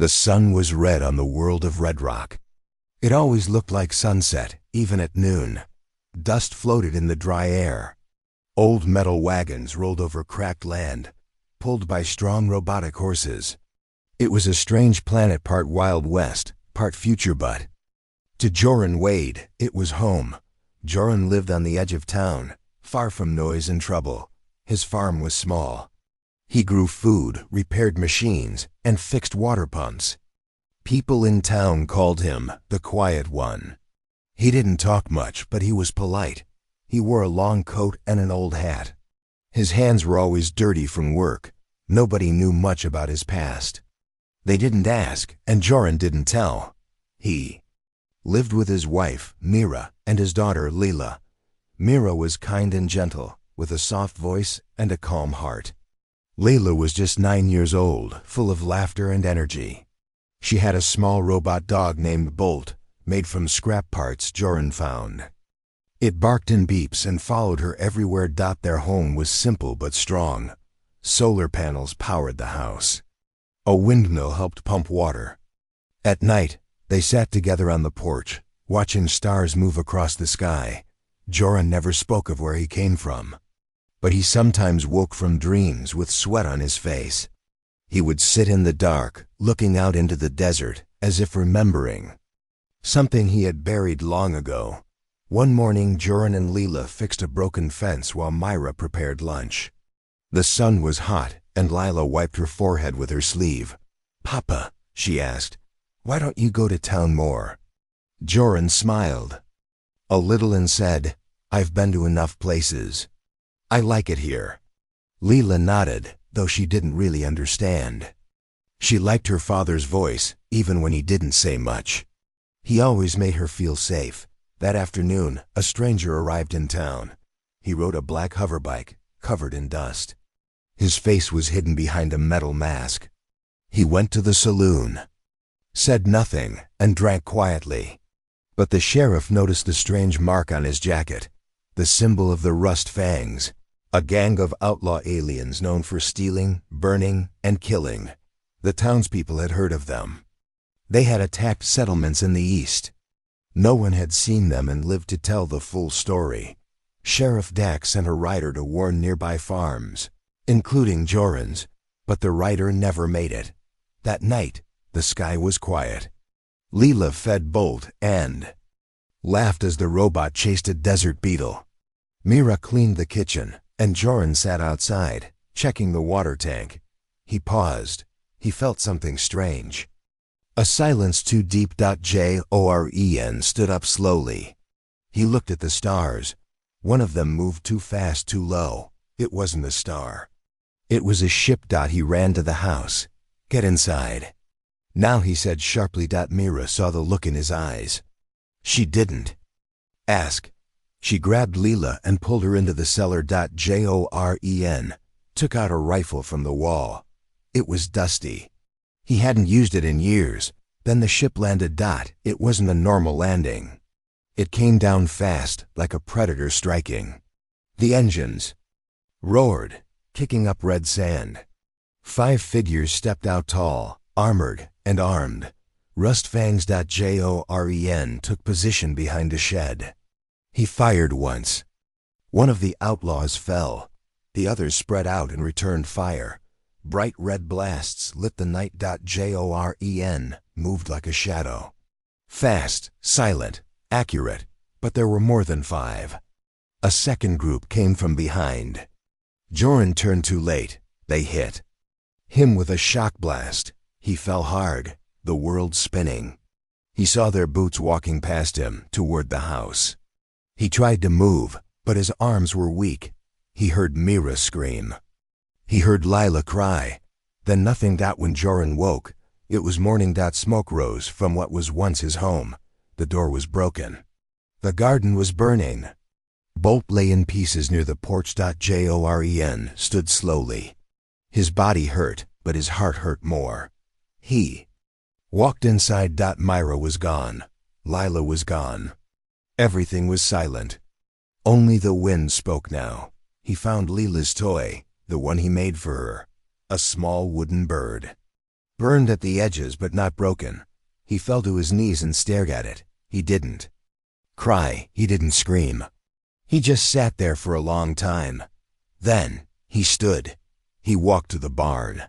The sun was red on the world of Red Rock. It always looked like sunset, even at noon. Dust floated in the dry air. Old metal wagons rolled over cracked land, pulled by strong robotic horses. It was a strange planet, part Wild West, part future, but to Joran Wade, it was home. Joran lived on the edge of town, far from noise and trouble. His farm was small. He grew food, repaired machines, and fixed water pumps. People in town called him the Quiet One. He didn't talk much, but he was polite. He wore a long coat and an old hat. His hands were always dirty from work. Nobody knew much about his past. They didn't ask, and Joran didn't tell. He lived with his wife, Mira, and his daughter, Leela. Mira was kind and gentle, with a soft voice and a calm heart. Leela was just 9 years old, full of laughter and energy. She had a small robot dog named Bolt, made from scrap parts Joran found. It barked and beeps and followed her everywhere. Their home was simple but strong. Solar panels powered the house. A windmill helped pump water. At night, they sat together on the porch, watching stars move across the sky. Joran never spoke of where he came from, but he sometimes woke from dreams with sweat on his face. He would sit in the dark, looking out into the desert, as if remembering something he had buried long ago. One morning, Joran and Leela fixed a broken fence while Myra prepared lunch. The sun was hot, and Lila wiped her forehead with her sleeve. "Papa," she asked, "why don't you go to town more?" Joran smiled a little and said, "I've been to enough places. I like it here." Leela nodded, though she didn't really understand. She liked her father's voice, even when he didn't say much. He always made her feel safe. That afternoon, a stranger arrived in town. He rode a black hoverbike, covered in dust. His face was hidden behind a metal mask. He went to the saloon, said nothing, and drank quietly. But the sheriff noticed the strange mark on his jacket, the symbol of the Rust Fangs, a gang of outlaw aliens known for stealing, burning, and killing. The townspeople had heard of them. They had attacked settlements in the east. No one had seen them and lived to tell the full story. Sheriff Dax sent a rider to warn nearby farms, including Joran's, but the rider never made it. That night, the sky was quiet. Leela fed Bolt and laughed as the robot chased a desert beetle. Mira cleaned the kitchen, and Joran sat outside, checking the water tank. He paused. He felt something strange. A silence too deep. Joran stood up slowly. He looked at the stars. One of them moved too fast, too low. It wasn't a star. It was a ship. He ran to the house. "Get inside." "Now," he said sharply. Mira saw the look in his eyes. She didn't ask. She grabbed Leela and pulled her into the cellar. Joran took out a rifle from the wall. It was dusty. He hadn't used it in years. Then the ship landed. It wasn't a normal landing. It came down fast, like a predator striking. The engines roared, kicking up red sand. 5 figures stepped out, tall, armored, and armed. Rust Fangs. Joran took position behind a shed. He fired once. One of the outlaws fell. The others spread out and returned fire. Bright red blasts lit the night. Joran moved like a shadow. Fast, silent, accurate, but there were more than 5. A second group came from behind. Joran turned too late. They hit him with a shock blast. He fell hard, the world spinning. He saw their boots walking past him toward the house. He tried to move, but his arms were weak. He heard Mira scream. He heard Lila cry. Then nothing. When Joran woke, it was morning. Smoke rose from what was once his home. The door was broken. The garden was burning. Bolt lay in pieces near the porch. Joran stood slowly. His body hurt, but his heart hurt more. He walked inside. Myra was gone. Lila was gone. Everything was silent. Only the wind spoke now. He found Leela's toy, the one he made for her, a small wooden bird. Burned at the edges but not broken. He fell to his knees and stared at it. He didn't cry, he didn't scream. He just sat there for a long time. Then, he stood. He walked to the barn.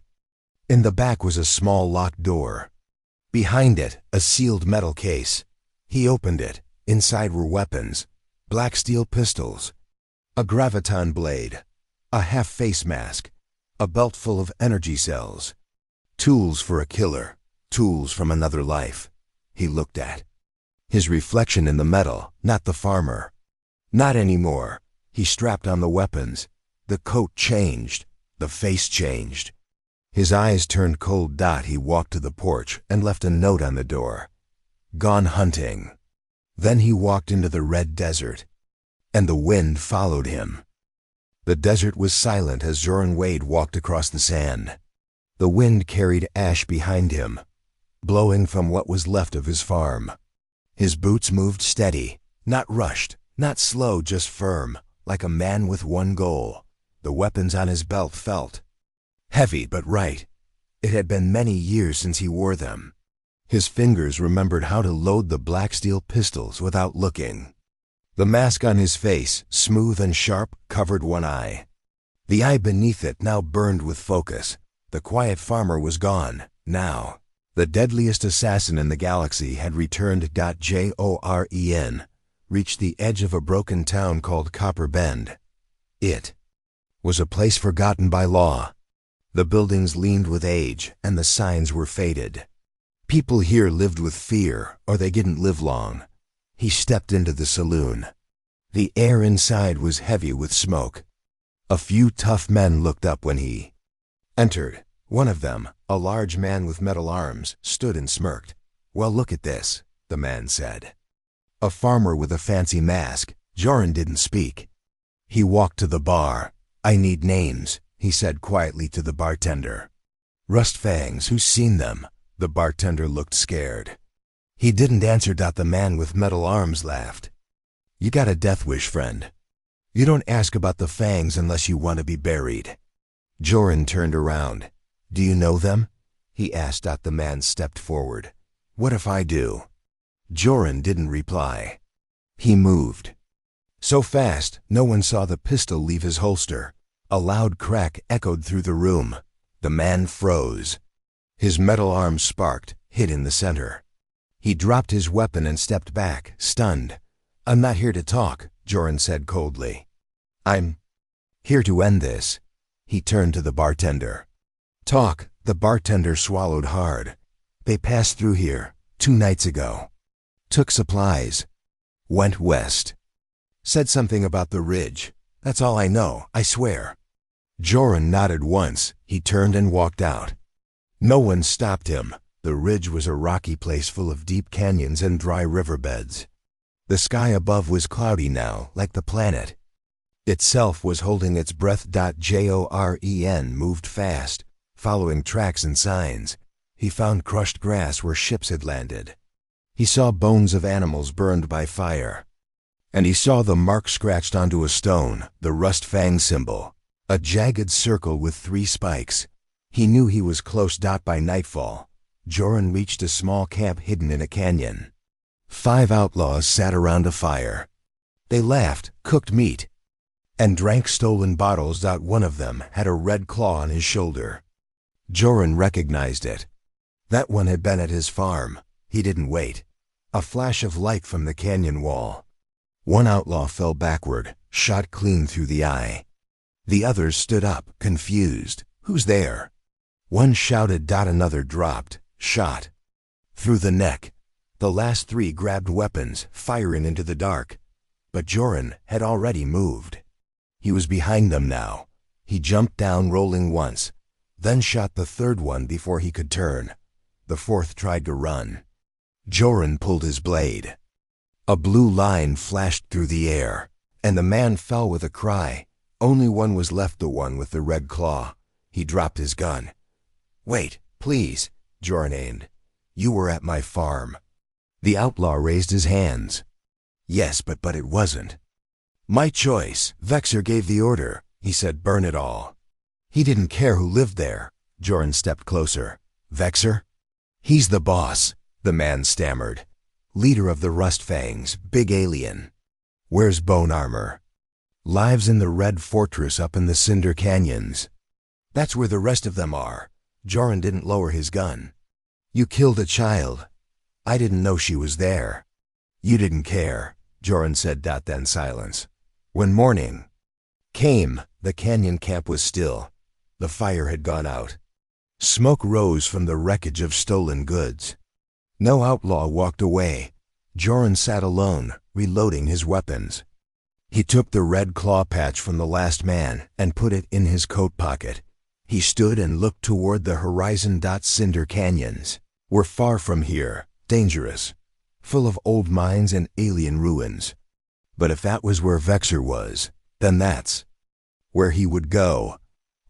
In the back was a small locked door. Behind it, a sealed metal case. He opened it. Inside were weapons, black steel pistols, a graviton blade, a half-face mask, a belt full of energy cells. Tools for a killer, tools from another life. He looked at his reflection in the metal, not the farmer. Not anymore. He strapped on the weapons. The coat changed. The face changed. His eyes turned cold. He walked to the porch and left a note on the door. Gone hunting. Then he walked into the red desert, and the wind followed him. The desert was silent as Joran Wade walked across the sand. The wind carried ash behind him, blowing from what was left of his farm. His boots moved steady, not rushed, not slow, just firm, like a man with one goal. The weapons on his belt felt heavy but right. It had been many years since he wore them. His fingers remembered how to load the black steel pistols without looking. The mask on his face, smooth and sharp, covered one eye. The eye beneath it now burned with focus. The quiet farmer was gone. Now, the deadliest assassin in the galaxy had returned. Joren reached the edge of a broken town called Copper Bend. It was a place forgotten by law. The buildings leaned with age, and the signs were faded. People here lived with fear, or they didn't live long. He stepped into the saloon. The air inside was heavy with smoke. A few tough men looked up when he entered. One of them, a large man with metal arms, stood and smirked. "Well, look at this," the man said. A farmer with a fancy mask. Joran didn't speak. He walked to the bar. "I need names," he said quietly to the bartender. "Rust fangs, who's seen them?" The bartender looked scared. He didn't answer. The man with metal arms laughed. "You got a death wish, friend. You don't ask about the fangs unless you want to be buried." Joran turned around. "Do you know them?" he asked. The man stepped forward. "What if I do?" Joran didn't reply. He moved. So fast, no one saw the pistol leave his holster. A loud crack echoed through the room. The man froze. His metal arms sparked, hit in the center. He dropped his weapon and stepped back, stunned. "I'm not here to talk," Joran said coldly. "I'm here to end this." He turned to the bartender. "Talk." The bartender swallowed hard. "They passed through here 2 nights ago. Took supplies. Went west. Said something about the ridge. That's all I know, I swear." Joran nodded once. He turned and walked out. No one stopped him. The ridge was a rocky place full of deep canyons and dry riverbeds. The sky above was cloudy now, like the planet itself was holding its breath. Joren moved fast, following tracks and signs. He found crushed grass where ships had landed. He saw bones of animals burned by fire. And he saw the mark scratched onto a stone, the rust fang symbol, a jagged circle with 3 spikes. He knew he was close. By nightfall, Joran reached a small camp hidden in a canyon. 5 outlaws sat around a fire. They laughed, cooked meat, and drank stolen bottles. One of them had a red claw on his shoulder. Joran recognized it. That one had been at his farm. He didn't wait. A flash of light from the canyon wall. One outlaw fell backward, shot clean through the eye. The others stood up, confused. "Who's there?" One shouted. Another dropped, shot through the neck. The last 3 grabbed weapons, firing into the dark. But Joran had already moved. He was behind them now. He jumped down, rolling once, then shot the 3rd one before he could turn. The 4th tried to run. Joran pulled his blade. A blue line flashed through the air, and the man fell with a cry. Only one was left, the one with the red claw. He dropped his gun. "Wait, please," Joran aimed. "You were at my farm." The outlaw raised his hands. "Yes, but it wasn't my choice. Vexer gave the order. He said burn it all." He didn't care who lived there. Joran stepped closer. Vexer? He's the boss, the man stammered. Leader of the Rustfangs, big alien. Where's bone armor? Lives in the Red Fortress up in the Cinder Canyons. That's where the rest of them are. Joran didn't lower his gun. You killed a child. I didn't know she was there. You didn't care, Joran said. Then silence. When morning came, the canyon camp was still. The fire had gone out. Smoke rose from the wreckage of stolen goods. No outlaw walked away. Joran sat alone, reloading his weapons. He took the red claw patch from the last man and put it in his coat pocket. He stood and looked toward the horizon. Cinder Canyons were far from here, dangerous, full of old mines and alien ruins. But if that was where Vexer was, then that's where he would go.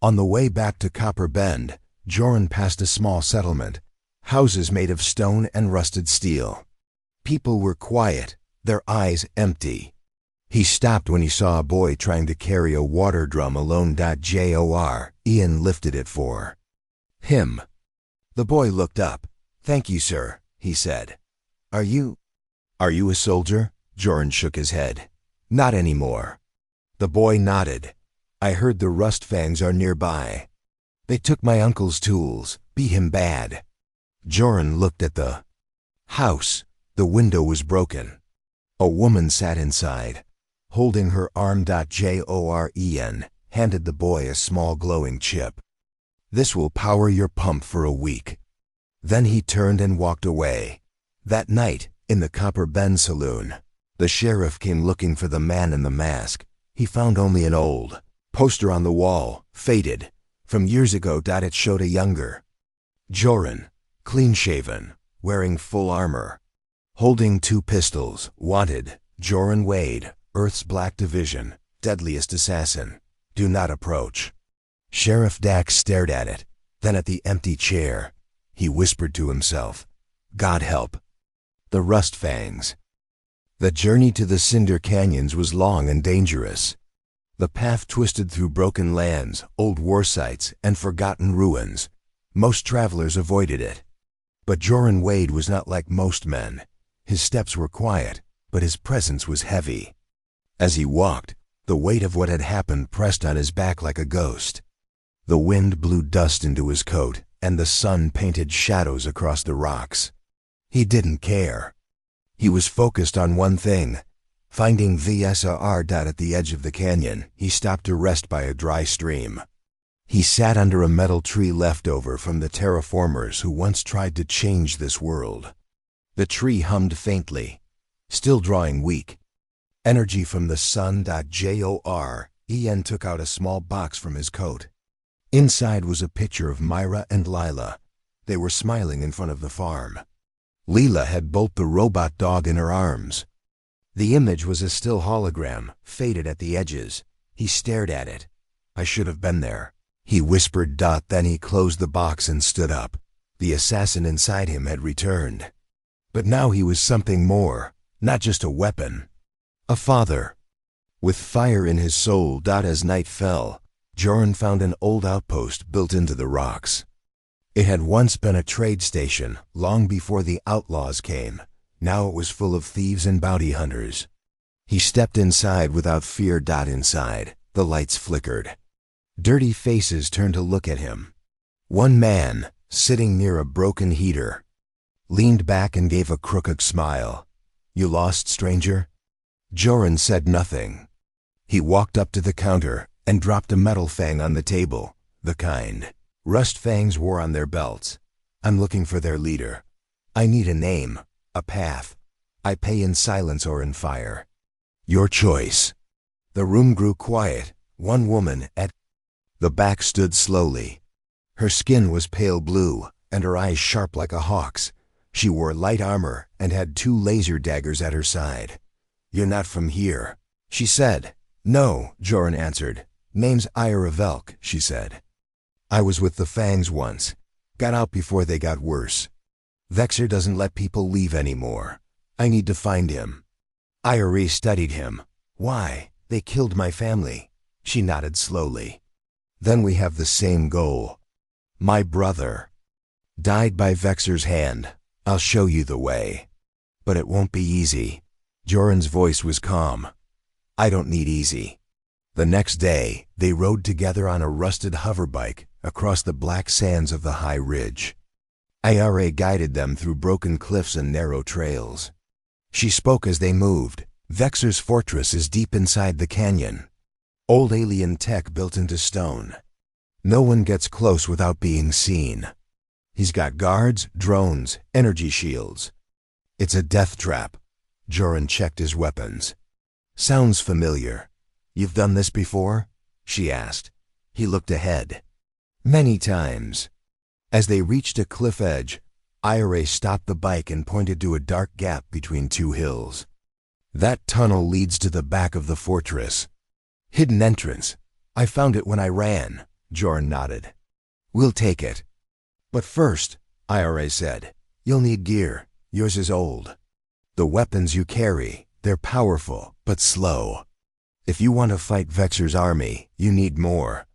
On the way back to Copper Bend, Joran passed a small settlement, houses made of stone and rusted steel. People were quiet, their eyes empty. He stopped when he saw a boy trying to carry a water drum alone. Ian lifted it for him. The boy looked up. Thank you, sir, he said. Are you a soldier? Joran shook his head. Not anymore. The boy nodded. I heard the Rustfangs are nearby. They took my uncle's tools, beat him bad. Joran looked at the house. The window was broken. A woman sat inside, holding her arm. Joran handed the boy a small glowing chip. This will power your pump for a week. Then he turned and walked away. That night, in the Copper Bend saloon, the sheriff came looking for the man in the mask. He found only an old poster on the wall, faded, from years ago. It showed a younger Joran, clean-shaven, wearing full armor, holding 2 pistols. Wanted, Joran Wade, Earth's Black Division, deadliest assassin. Do not approach. Sheriff Dax stared at it, then at the empty chair. He whispered to himself, God help the Rustfangs. The journey to the Cinder Canyons was long and dangerous. The path twisted through broken lands, old war sites, and forgotten ruins. Most travelers avoided it. But Joran Wade was not like most men. His steps were quiet, but his presence was heavy. As he walked, the weight of what had happened pressed on his back like a ghost. The wind blew dust into his coat, and the sun painted shadows across the rocks. He didn't care. He was focused on one thing, finding VSR. At the edge of the canyon, he stopped to rest by a dry stream. He sat under a metal tree left over from the terraformers who once tried to change this world. The tree hummed faintly, still drawing weak energy from the sun. Ian took out a small box from his coat. Inside was a picture of Myra and Lila. They were smiling in front of the farm. Lila had Bolt the robot dog in her arms. The image was a still hologram, faded at the edges. He stared at it. I should have been there, he whispered. Then he closed the box and stood up. The assassin inside him had returned. But now he was something more, not just a weapon. A father. With fire in his soul. As night fell, Joran found an old outpost built into the rocks. It had once been a trade station, long before the outlaws came. Now it was full of thieves and bounty hunters. He stepped inside without fear. Inside, the lights flickered. Dirty faces turned to look at him. One man, sitting near a broken heater, leaned back and gave a crooked smile. You lost, stranger? Joran said nothing. He walked up to the counter and dropped a metal fang on the table, the kind Rustfangs wore on their belts. I'm looking for their leader. I need a name, a path. I pay in silence or in fire. Your choice. The room grew quiet. One woman at the back stood slowly. Her skin was pale blue, and her eyes sharp like a hawk's. She wore light armor and had 2 laser daggers at her side. You're not from here, she said. No, Joran answered. Name's Ira Velk, she said. I was with the Fangs once. Got out before they got worse. Vexer doesn't let people leave anymore. I need to find him. Ira studied him. Why? They killed my family. She nodded slowly. Then we have the same goal. My brother. Died by Vexer's hand. I'll show you the way. But it won't be easy. Joran's voice was calm. I don't need easy. The next day, they rode together on a rusted hoverbike across the black sands of the high ridge. Ira guided them through broken cliffs and narrow trails. She spoke as they moved. Vexer's fortress is deep inside the canyon. Old alien tech built into stone. No one gets close without being seen. He's got guards, drones, energy shields. It's a death trap. Joran checked his weapons. Sounds familiar. You've done this before? She asked. He looked ahead. Many times. As they reached a cliff edge, Ira stopped the bike and pointed to a dark gap between two hills. That tunnel leads to the back of the fortress. Hidden entrance. I found it when I ran. Joran nodded. We'll take it. But first, Ira said, you'll need gear. Yours is old. The weapons you carry, they're powerful, but slow. If you want to fight Vexer's army, you need more.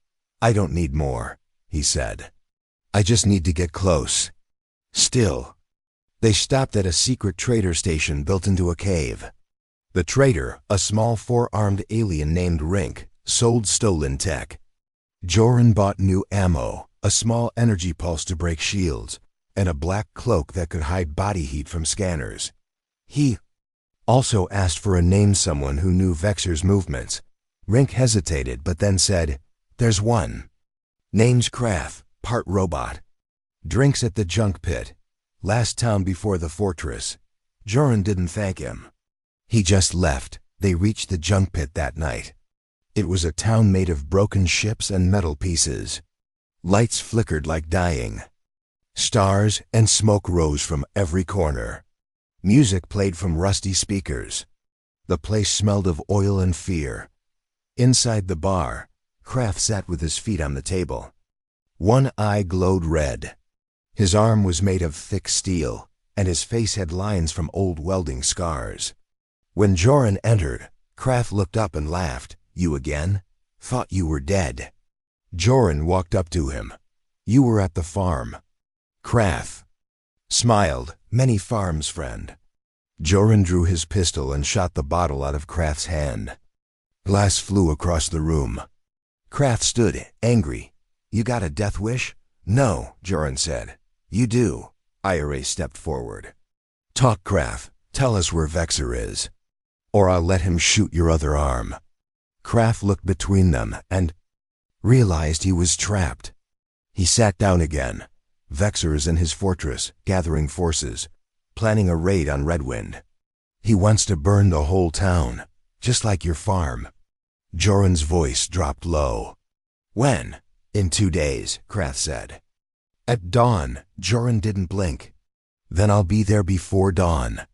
I don't need more, he said. I just need to get close. Still. They stopped at a secret trader station built into a cave. The trader, a small four-armed alien named Rink, sold stolen tech. Joran bought new ammo, a small energy pulse to break shields, and a black cloak that could hide body heat from scanners. He also asked for a name someone who knew Vexer's movements. Rink hesitated but then said, there's one. Name's Kraft, part robot. Drinks at the junk pit. Last town before the fortress. Joran didn't thank him. He just left. They reached the junk pit that night. It was a town made of broken ships and metal pieces. Lights flickered like dying. Stars and smoke rose from every corner. Music played from rusty speakers. The place smelled of oil and fear. Inside the bar, Kraft sat with his feet on the table. One eye glowed red. His arm was made of thick steel, and his face had lines from old welding scars. When Joran entered, Kraft looked up and laughed. You again? Thought you were dead. Joran walked up to him. You were at the farm. Kraft smiled. Many farms, friend. Joran drew his pistol and shot the bottle out of Kraft's hand. Glass flew across the room. Kraft stood, angry. You got a death wish? No, Joran said. You do. Ira stepped forward. Talk, Kraft. Tell us where Vexer is. Or I'll let him shoot your other arm. Kraft looked between them and realized he was trapped. He sat down again. Vexer is in his fortress, gathering forces, planning a raid on Redwind. He wants to burn the whole town, just like your farm. Joran's voice dropped low. When? In 2 days, Kraft said. At dawn. Joran didn't blink. Then I'll be there before dawn.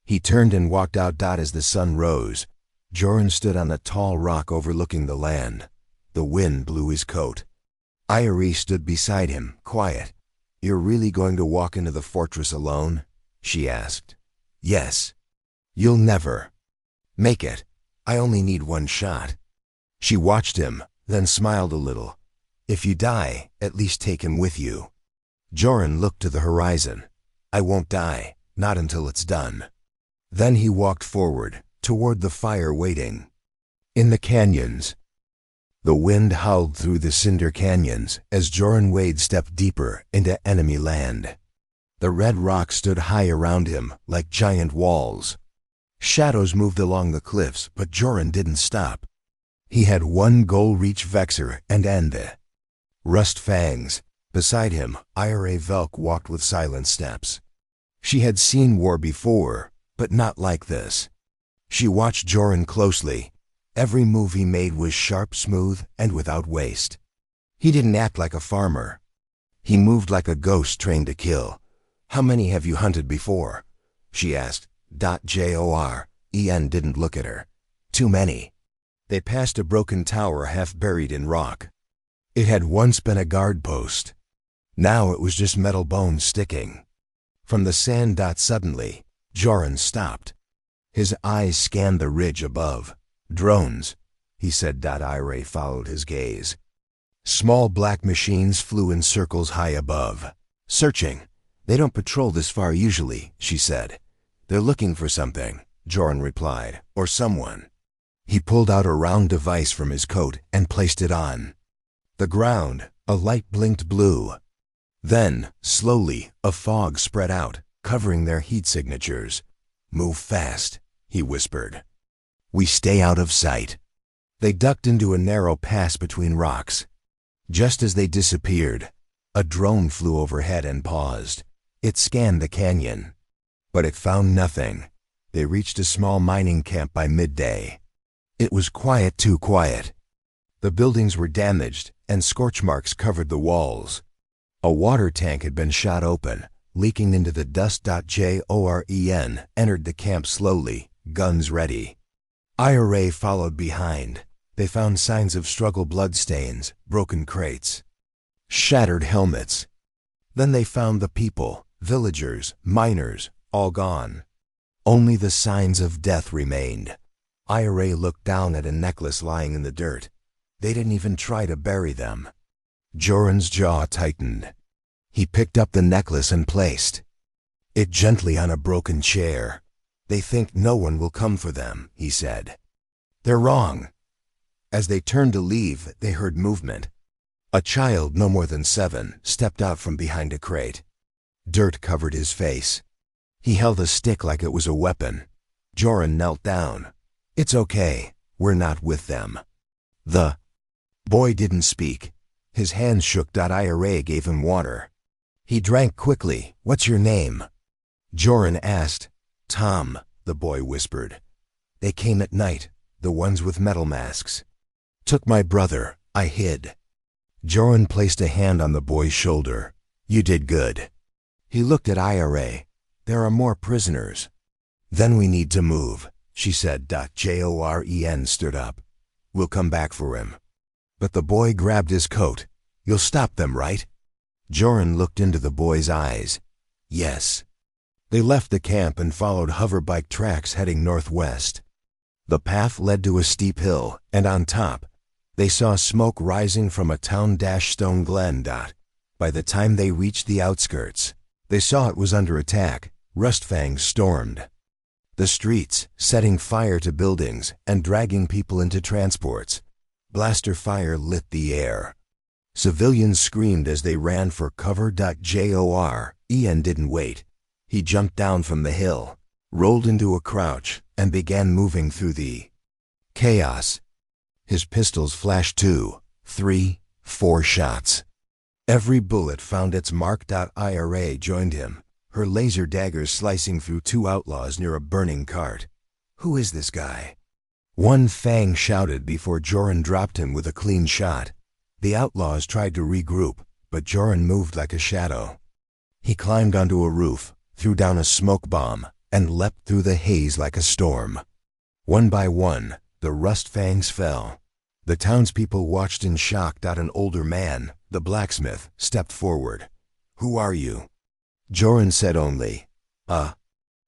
He turned and walked out. As the sun rose, Joran stood on a tall rock overlooking the land. The wind blew his coat. Ira stood beside him, quiet. You're really going to walk into the fortress alone? She asked. Yes. You'll never make it. I only need one shot. She watched him, then smiled a little. If you die, at least take him with you. Joran looked to the horizon. I won't die, not until it's done. Then he walked forward, toward the fire waiting. In the canyons. The wind howled through the cinder canyons as Joran Wade stepped deeper into enemy land. The red rocks stood high around him like giant walls. Shadows moved along the cliffs, but Joran didn't stop. He had one goal: reach Vexer and end the Rust Fangs. Beside him, Ira Velk walked with silent steps. She had seen war before, but not like this. She watched Joran closely. Every move he made was sharp, smooth, and without waste. He didn't act like a farmer. He moved like a ghost trained to kill. How many have you hunted before? She asked. Joren didn't look at her. Too many. They passed a broken tower half buried in rock. It had once been a guard post. Now it was just metal bones sticking. From the sand. Suddenly, Joran stopped. His eyes scanned the ridge above. Drones, he said. Ira followed his gaze. Small black machines flew in circles high above. Searching. They don't patrol this far usually, she said. They're looking for something, Joran replied, or someone. He pulled out a round device from his coat and placed it on the ground. A light blinked blue. Then, slowly, a fog spread out, covering their heat signatures. Move fast, he whispered. We stay out of sight. They ducked into a narrow pass between rocks. Just as they disappeared, a drone flew overhead and paused. It scanned the canyon, but it found nothing. They reached a small mining camp by midday. It was quiet, too quiet. The buildings were damaged, and scorch marks covered the walls. A water tank had been shot open, leaking into the dust. Joran entered the camp slowly, guns ready. IRA followed behind. They found signs of struggle, bloodstains, broken crates, shattered helmets. Then they found the people, villagers, miners, all gone. Only the signs of death remained. IRA looked down at a necklace lying in the dirt. They didn't even try to bury them. Joran's jaw tightened. He picked up the necklace and placed it gently on a broken chair. They think no one will come for them, he said. They're wrong. As they turned to leave, they heard movement. A child no more than 7 stepped out from behind a crate. Dirt covered his face. He held a stick like it was a weapon. Joran knelt down. It's okay. We're not with them. The boy didn't speak. His hands shook. IRA gave him water. He drank quickly. What's your name? Joran asked. Tom, the boy whispered. They came at night, the ones with metal masks. Took my brother. I hid. Joran placed a hand on the boy's shoulder. You did good. He looked at IRA. There are more prisoners. Then we need to move, she said. Joran stood up. We'll come back for him. But the boy grabbed his coat. You'll stop them, right? Joran looked into the boy's eyes. Yes. They left the camp and followed hoverbike tracks heading northwest. The path led to a steep hill, and on top, they saw smoke rising from a town-stone glen. By the time they reached the outskirts, they saw it was under attack. Rustfangs stormed the streets, setting fire to buildings and dragging people into transports. Blaster fire lit the air. Civilians screamed as they ran for cover. Joran didn't wait. He jumped down from the hill, rolled into a crouch, and began moving through the chaos. His pistols flashed 2, 3, 4 shots. Every bullet found its mark. IRA joined him, her laser daggers slicing through 2 outlaws near a burning cart. Who is this guy? One Fang shouted before Joran dropped him with a clean shot. The outlaws tried to regroup, but Joran moved like a shadow. He climbed onto a roof, threw down a smoke bomb, and leapt through the haze like a storm. One by one, the Rustfangs fell. The townspeople watched in shock. An older man, the blacksmith, stepped forward. Who are you? Joran said only,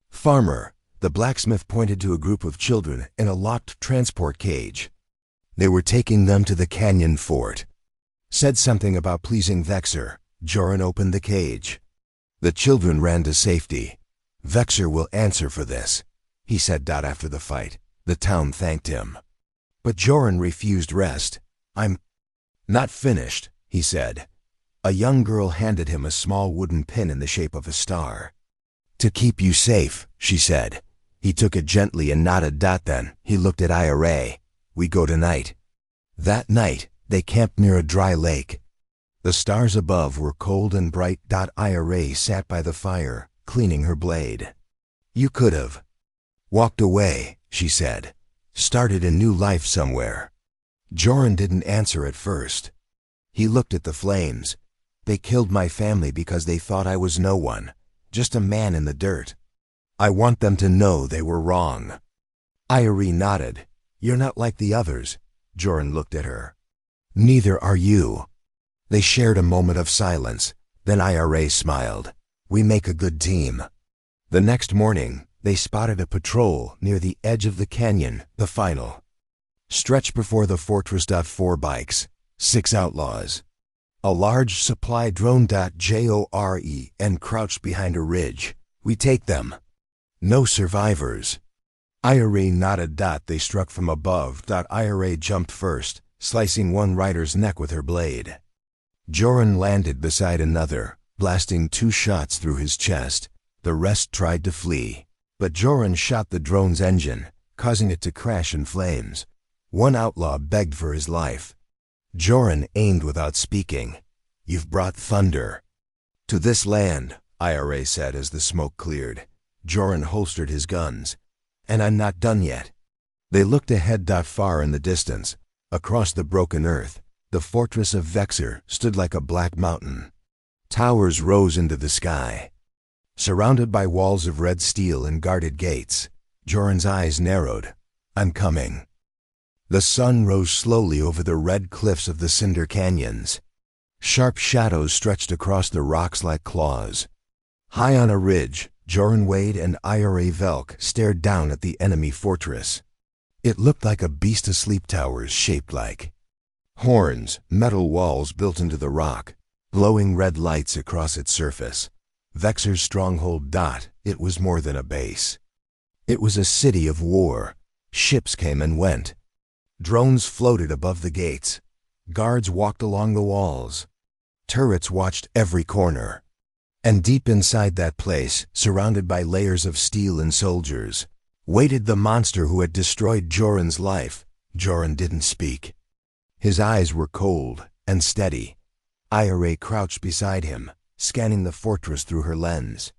farmer. The blacksmith pointed to a group of children in a locked transport cage. They were taking them to the canyon fort. Said something about pleasing Vexer. Joran opened the cage. The children ran to safety. Vexer will answer for this, he said. After the fight, the town thanked him. But Joran refused rest. I'm not finished, he said. A young girl handed him a small wooden pin in the shape of a star. To keep you safe, she said. He took it gently and nodded. Then he looked at IRA. We go tonight. That night, they camped near a dry lake. The stars above were cold and bright. IRA sat by the fire, cleaning her blade. You could have walked away, she said. Started a new life somewhere. Joran didn't answer at first. He looked at the flames. They killed my family because they thought I was no one, just a man in the dirt. I want them to know they were wrong. IRA nodded. You're not like the others. Joran looked at her. Neither are you. They shared a moment of silence. Then IRA smiled. We make a good team. The next morning, they spotted a patrol near the edge of the canyon, the final stretch before the fortress. 4 bikes, 6 outlaws. A large supply drone. JOREN crouched behind a ridge. We take them. No survivors. IRA nodded. They struck from above. IRA jumped first, slicing one rider's neck with her blade. Joran landed beside another, blasting 2 shots through his chest. The rest tried to flee, but Joran shot the drone's engine, causing it to crash in flames. One outlaw begged for his life. Joran aimed without speaking. You've brought thunder to this land, IRA said as the smoke cleared. Joran holstered his guns. And I'm not done yet. They looked ahead. Far in the distance, across the broken earth, the fortress of Vexer stood like a black mountain. Towers rose into the sky, surrounded by walls of red steel and guarded gates. Joran's eyes narrowed. I'm coming. The sun rose slowly over the red cliffs of the Cinder Canyons. Sharp shadows stretched across the rocks like claws. High on a ridge, Joran Wade and IRA Velk stared down at the enemy fortress. It looked like a beast asleep. Towers shaped like horns, metal walls built into the rock, glowing red lights across its surface. Vexer's stronghold. It was more than a base. It was a city of war. Ships came and went. Drones floated above the gates. Guards walked along the walls. Turrets watched every corner. And deep inside that place, surrounded by layers of steel and soldiers, waited the monster who had destroyed Joran's life. Joran didn't speak. His eyes were cold and steady. IRA crouched beside him, scanning the fortress through her lens.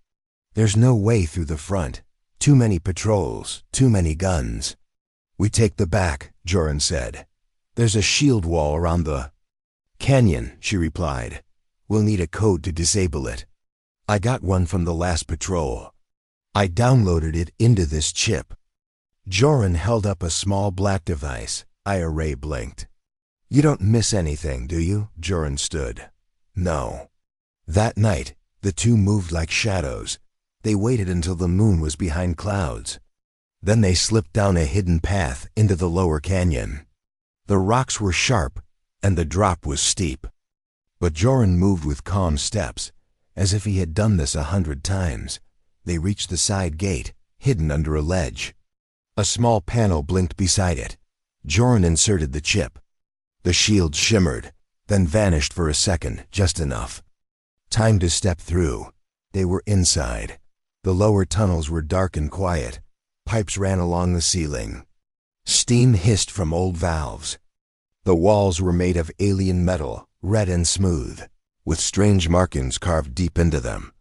There's no way through the front. Too many patrols, too many guns. We take the back, Joran said. There's a shield wall around the canyon, she replied. We'll need a code to disable it. I got one from the last patrol. I downloaded it into this chip. Joran held up a small black device. IRA blinked. You don't miss anything, do you? Joran stood. No. That night, the two moved like shadows. They waited until the moon was behind clouds. Then they slipped down a hidden path into the lower canyon. The rocks were sharp, and the drop was steep. But Joran moved with calm steps, as if he had done this 100 times. They reached the side gate, hidden under a ledge. A small panel blinked beside it. Joran inserted the chip. The shield shimmered, then vanished for a second, just enough. Time to step through. They were inside. The lower tunnels were dark and quiet. Pipes ran along the ceiling. Steam hissed from old valves. The walls were made of alien metal, red and smooth, with strange markings carved deep into them.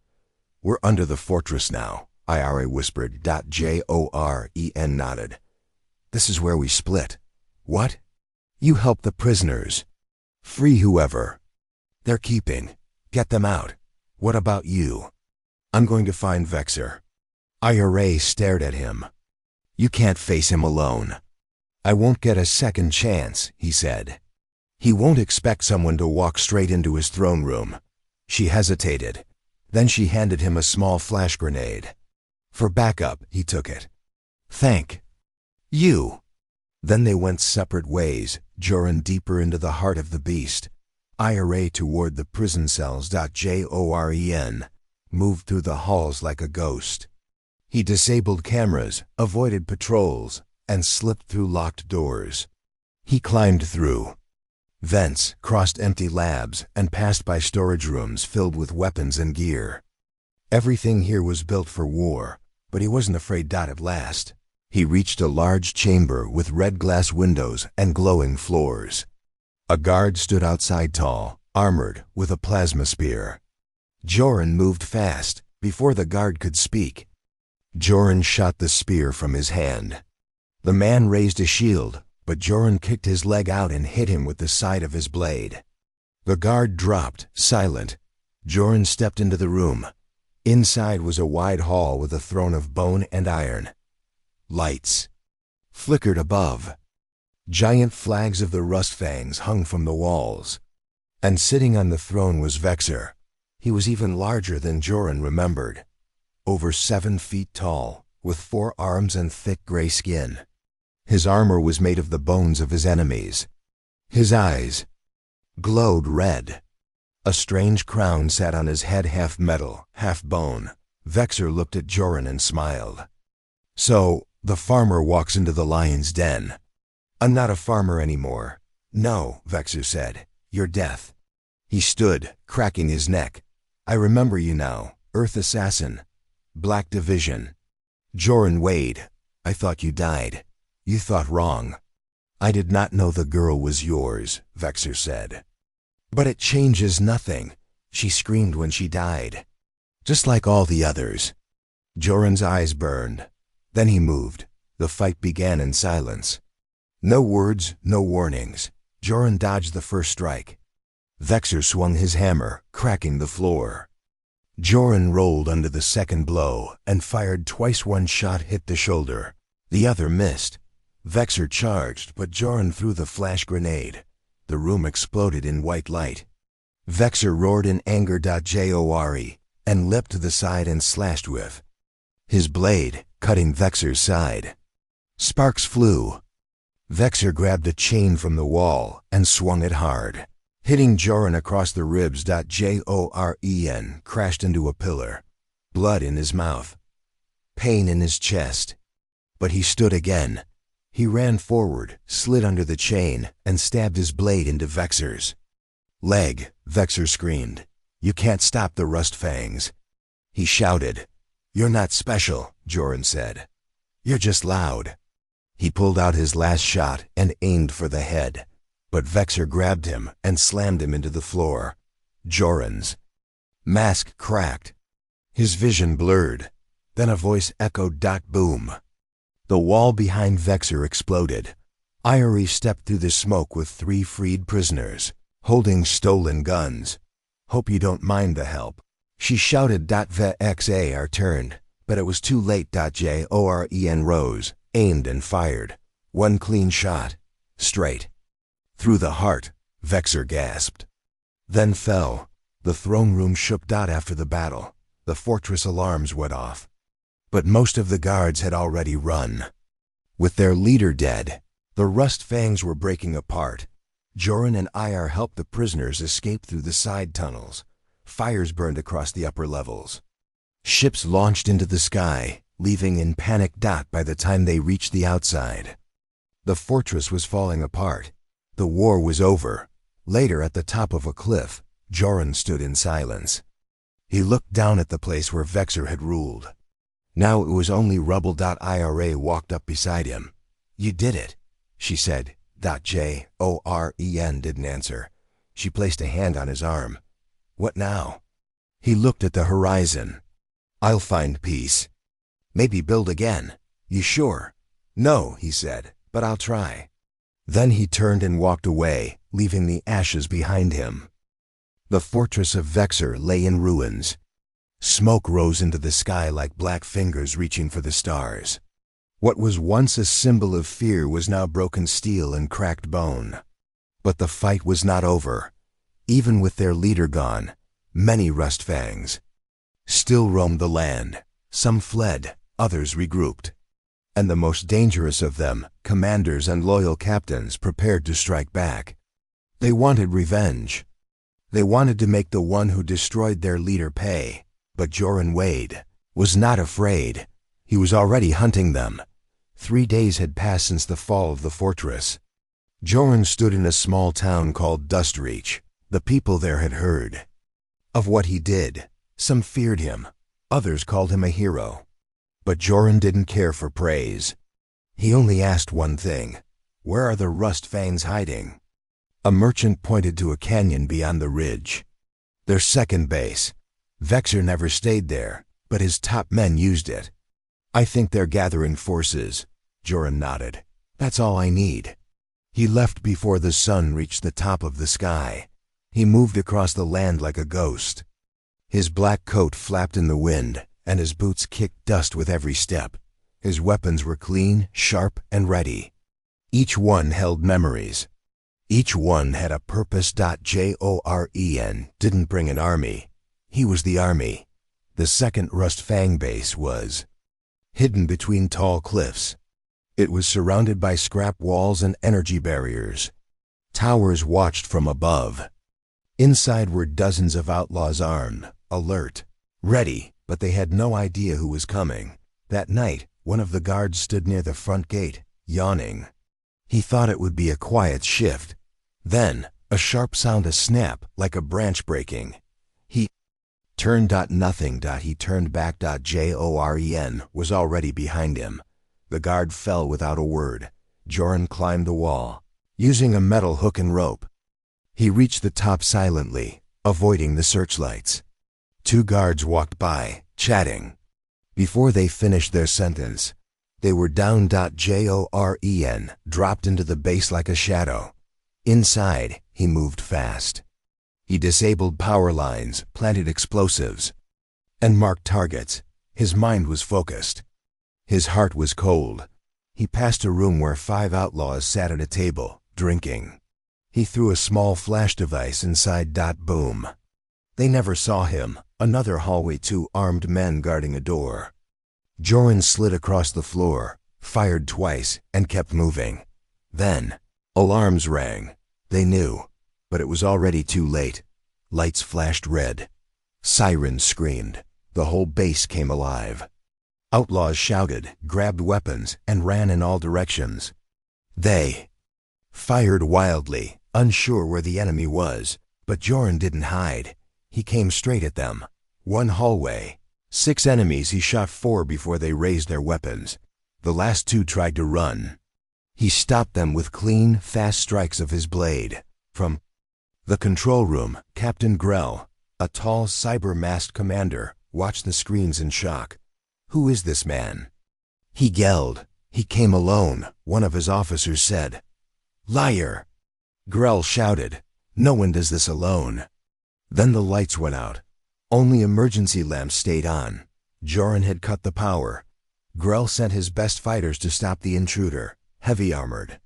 We're under the fortress now, IRA whispered. Joren nodded. This is where we split. What? You help the prisoners. Free whoever they're keeping. Get them out. What about you? I'm going to find Vexer. IRA stared at him. You can't face him alone. I won't get a second chance, he said. He won't expect someone to walk straight into his throne room. She hesitated. Then she handed him a small flash grenade. For backup, he took it. Thank you. Then they went separate ways, Joran deeper into the heart of the beast. IRA toward the prison cells. Joren moved through the halls like a ghost. He disabled cameras, avoided patrols, and slipped through locked doors. He climbed through vents, crossed empty labs, and passed by storage rooms filled with weapons and gear. Everything here was built for war, but he wasn't afraid. At last, he reached a large chamber with red glass windows and glowing floors. A guard stood outside, tall, armored, with a plasma spear. Joran moved fast. Before the guard could speak, Joran shot the spear from his hand. The man raised a shield, but Joran kicked his leg out and hit him with the side of his blade. The guard dropped, silent. Joran stepped into the room. Inside was a wide hall with a throne of bone and iron. Lights flickered above. Giant flags of the rust fangs hung from the walls. And sitting on the throne was Vexer. He was even larger than Joran remembered. Over 7 feet tall, with 4 arms and thick gray skin. His armor was made of the bones of his enemies. His eyes glowed red. A strange crown sat on his head, half metal, half bone. Vexer looked at Joran and smiled. So, the farmer walks into the lion's den. I'm not a farmer anymore. No, Vexer said. You're death. He stood, cracking his neck. I remember you now, Earth Assassin. Black Division. Joran weighed. I thought you died. You thought wrong. I did not know the girl was yours, Vexer said. But it changes nothing. She screamed when she died. Just like all the others. Joran's eyes burned. Then he moved. The fight began in silence. No words, no warnings. Joran dodged the first strike. Vexer swung his hammer, cracking the floor. Joran rolled under the second blow and fired twice. One shot hit the shoulder. The other missed. Vexer charged, but Joran threw the flash grenade. The room exploded in white light. Vexer roared in anger. Jore, and leapt to the side and slashed with his blade, cutting Vexer's side. Sparks flew. Vexer grabbed a chain from the wall and swung it hard, hitting Joran across the ribs. Joren crashed into a pillar, blood in his mouth, pain in his chest. But he stood again. He ran forward, slid under the chain, and stabbed his blade into Vexer's leg. Vexer screamed. You can't stop the rust fangs. He shouted. You're not special, Joran said. You're just loud. He pulled out his last shot and aimed for the head, but Vexer grabbed him and slammed him into the floor. Joran's mask cracked. His vision blurred. Then a voice echoed. Boom. The wall behind Vexer exploded. Irie stepped through the smoke with 3 freed prisoners, holding stolen guns. Hope you don't mind the help, she shouted. Vexer turned, but it was too late. Joren rose, aimed and fired. One clean shot. Straight through the heart. Vexer gasped. Then fell. The throne room shook. After the battle, the fortress alarms went off. But most of the guards had already run. With their leader dead, the rust fangs were breaking apart. Joran and Ir helped the prisoners escape through the side tunnels. Fires burned across the upper levels. Ships launched into the sky, leaving in panic. By the time they reached the outside, the fortress was falling apart. The war was over. Later, at the top of a cliff, Joran stood in silence. He looked down at the place where Vexer had ruled. Now it was only rubble. Ira walked up beside him. You did it, she said. Joren didn't answer. She placed a hand on his arm. What now? He looked at the horizon. I'll find peace. Maybe build again. You sure? No, he said, but I'll try. Then he turned and walked away, leaving the ashes behind him. The fortress of Vexer lay in ruins. Smoke rose into the sky like black fingers reaching for the stars. What was once a symbol of fear was now broken steel and cracked bone. But the fight was not over. Even with their leader gone, many rust fangs still roamed the land. Some fled, others regrouped. And the most dangerous of them, commanders and loyal captains, prepared to strike back. They wanted revenge. They wanted to make the one who destroyed their leader pay. But Joran Wade was not afraid. He was already hunting them. 3 days had passed since the fall of the fortress. Joran stood in a small town called Dustreach. The people there had heard of what he did. Some feared him. Others called him a hero. But Joran didn't care for praise. He only asked one thing. Where are the rust fangs hiding? A merchant pointed to a canyon beyond the ridge. Their second base. Vexer never stayed there, but his top men used it. I think they're gathering forces. Joran nodded. That's all I need. He left before the sun reached the top of the sky. He moved across the land like a ghost. His black coat flapped in the wind, and his boots kicked dust with every step. His weapons were clean, sharp, and ready. Each one held memories. Each one had a purpose. Joren didn't bring an army. He was the army. The second rust fang base was hidden between tall cliffs. It was surrounded by scrap walls and energy barriers. Towers watched from above. Inside were dozens of outlaws armed, alert, ready, but they had no idea who was coming. That night, one of the guards stood near the front gate, yawning. He thought it would be a quiet shift. Then, a sharp sound, a snap, like a branch breaking. He turned. Nothing. He turned back. Joren was already behind him. The guard fell without a word. Joren climbed the wall, using a metal hook and rope. He reached the top silently, avoiding the searchlights. 2 guards walked by, chatting. Before they finished their sentence, they were down. Joren dropped into the base like a shadow. Inside, he moved fast. He disabled power lines, planted explosives, and marked targets. His mind was focused. His heart was cold. He passed a room where 5 outlaws sat at a table, drinking. He threw a small flash device inside. Boom. They never saw him. Another hallway, 2 armed men guarding a door. Joren slid across the floor, fired twice, and kept moving. Then, alarms rang. They knew, but it was already too late. Lights flashed red. Sirens screamed. The whole base came alive. Outlaws shouted, grabbed weapons, and ran in all directions. They fired wildly, unsure where the enemy was, but Joren didn't hide. He came straight at them. 1 hallway, 6 enemies. He shot 4 before they raised their weapons. The last 2 tried to run. He stopped them with clean, fast strikes of his blade. From the control room, Captain Grell, a tall cyber-masked commander, watched the screens in shock. Who is this man? He yelled. He came alone, one of his officers said. Liar! Grell shouted. No one does this alone. Then the lights went out. Only emergency lamps stayed on. Joren had cut the power. Grell sent his best fighters to stop the intruder, heavy armored.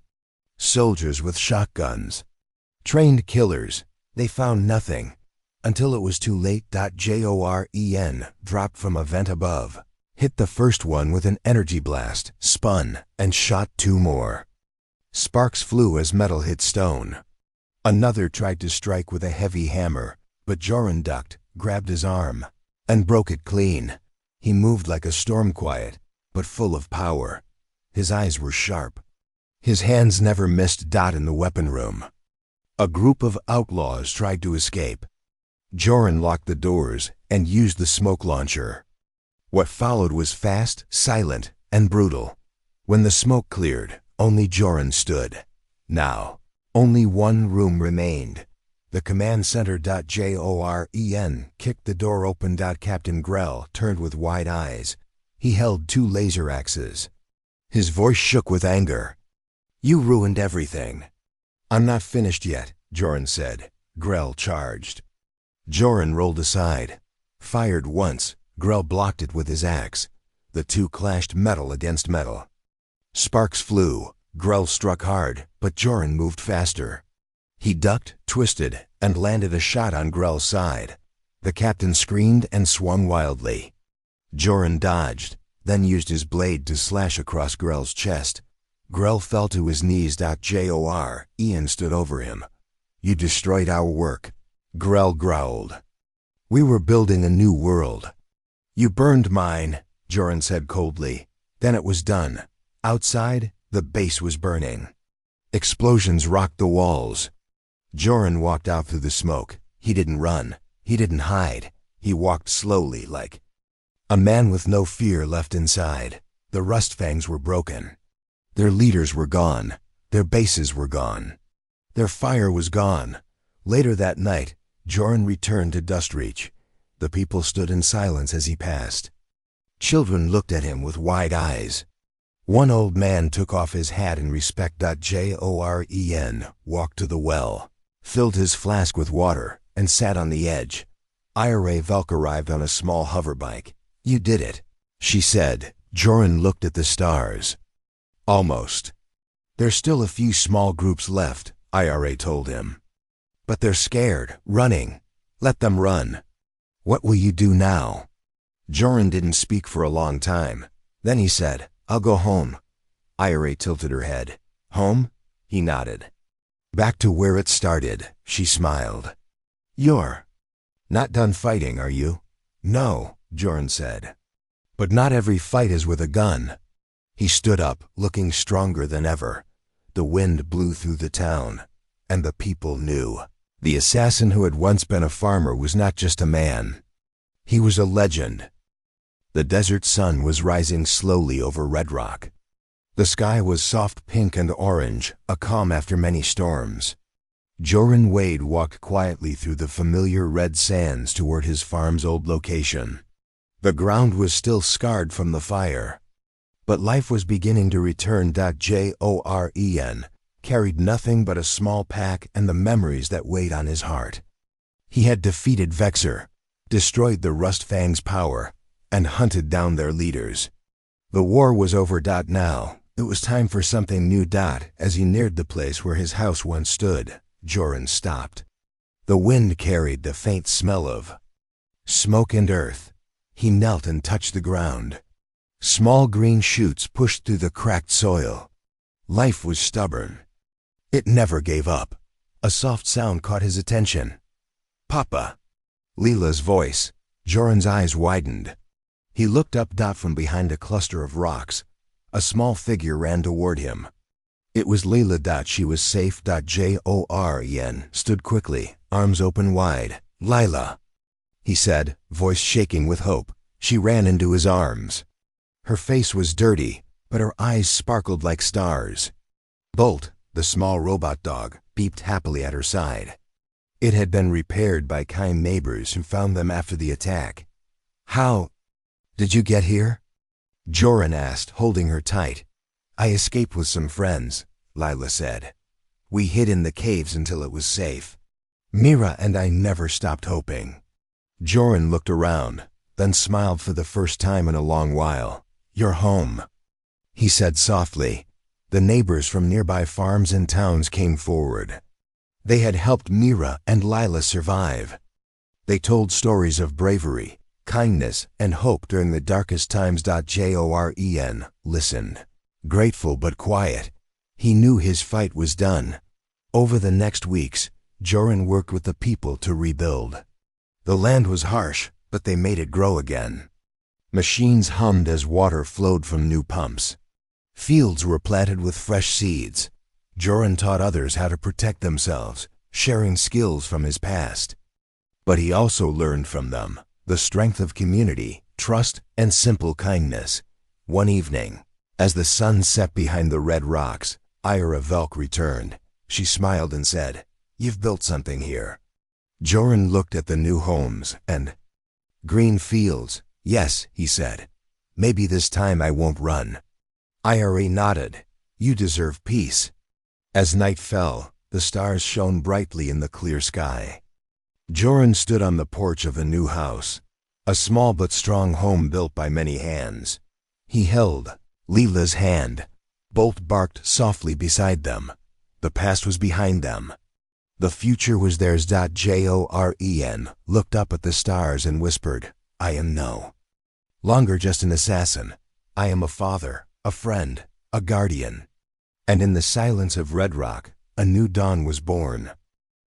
Soldiers with shotguns. Trained killers. They found nothing. Until it was too late. Joren dropped from a vent above. Hit the first one with an energy blast, spun, and shot 2 more. Sparks flew as metal hit stone. Another tried to strike with a heavy hammer, but Joren ducked, grabbed his arm, and broke it clean. He moved like a storm, quiet, but full of power. His eyes were sharp. His hands never missed. In the weapon room, a group of outlaws tried to escape. Joren locked the doors and used the smoke launcher. What followed was fast, silent, and brutal. When the smoke cleared, only Joren stood. Now, only 1 room remained. The command center. Joren kicked the door open. Captain Grell turned with wide eyes. He held 2 laser axes. His voice shook with anger. You ruined everything. I'm not finished yet, Joren said. Grell charged. Joren rolled aside. Fired once. Grell blocked it with his axe. The 2 clashed, metal against metal. Sparks flew. Grell struck hard, but Joren moved faster. He ducked, twisted, and landed a shot on Grell's side. The captain screamed and swung wildly. Joren dodged, then used his blade to slash across Grell's chest. Grell fell to his knees. Joren stood over him. You destroyed our work, Grell growled. We were building a new world. You burned mine, Joren said coldly. Then it was done. Outside, the base was burning. Explosions rocked the walls. Joren walked out through the smoke. He didn't run. He didn't hide. He walked slowly, like a man with no fear left inside. The rust fangs were broken. Their leaders were gone. Their bases were gone. Their fire was gone. Later that night, Joren returned to Dustreach. The people stood in silence as he passed. Children looked at him with wide eyes. One old man took off his hat in respect. Joren walked to the well, filled his flask with water, and sat on the edge. Ira Velk arrived on a small hoverbike. You did it, she said. Joren looked at the stars. Almost. There's still a few small groups left, Ira told him. But they're scared, running. Let them run. What will you do now? Joren didn't speak for a long time. Then he said, I'll go home. Ira tilted her head. Home? He nodded. Back to where it started, she smiled. "You're not done fighting, are you?" "No," Joran said. "But not every fight is with a gun." He stood up, looking stronger than ever. The wind blew through the town, and the people knew. The assassin who had once been a farmer was not just a man. He was a legend. The desert sun was rising slowly over Red Rock. The sky was soft pink and orange, a calm after many storms. Joran Wade walked quietly through the familiar red sands toward his farm's old location. The ground was still scarred from the fire, but life was beginning to return. Joran carried nothing but a small pack and the memories that weighed on his heart. He had defeated Vexer, destroyed the Rustfang's power, and hunted down their leaders. The war was over. Now, it was time for something new. As he neared the place where his house once stood, Joran stopped. The wind carried the faint smell of smoke and earth. He knelt and touched the ground. Small green shoots pushed through the cracked soil. Life was stubborn. It never gave up. A soft sound caught his attention. "Papa." Leela's voice. Joran's eyes widened. He looked up. From behind a cluster of rocks, a small figure ran toward him. It was Leela. She was safe. Joran stood quickly, arms open wide. "Lila," he said, voice shaking with hope. She ran into his arms. Her face was dirty, but her eyes sparkled like stars. Bolt, the small robot dog, beeped happily at her side. It had been repaired by kind neighbors who found them after the attack. "How did you get here?" Joran asked, holding her tight. "I escaped with some friends," Lila said. "We hid in the caves until it was safe. Mira and I never stopped hoping." Joran looked around, then smiled for the first time in a long while. "You're home," he said softly. The neighbors from nearby farms and towns came forward. They had helped Mira and Lila survive. They told stories of bravery, kindness, and hope during the darkest times. Joran listened, grateful but quiet. He knew his fight was done. Over the next weeks, Joran worked with the people to rebuild. The land was harsh, but they made it grow again. Machines hummed as water flowed from new pumps. Fields were planted with fresh seeds. Joran taught others how to protect themselves, sharing skills from his past. But he also learned from them the strength of community, trust, and simple kindness. One evening, as the sun set behind the red rocks, Ira Velk returned. She smiled and said, "You've built something here." Joran looked at the new homes and green fields. "Yes," he said. "Maybe this time I won't run." Ira nodded. "You deserve peace." As night fell, the stars shone brightly in the clear sky. Joran stood on the porch of a new house, a small but strong home built by many hands. He held Leela's hand. Bolt barked softly beside them. The past was behind them. The future was theirs. Joran looked up at the stars and whispered, "I am no longer just an assassin. I am a father, a friend, a guardian." And in the silence of Red Rock, a new dawn was born.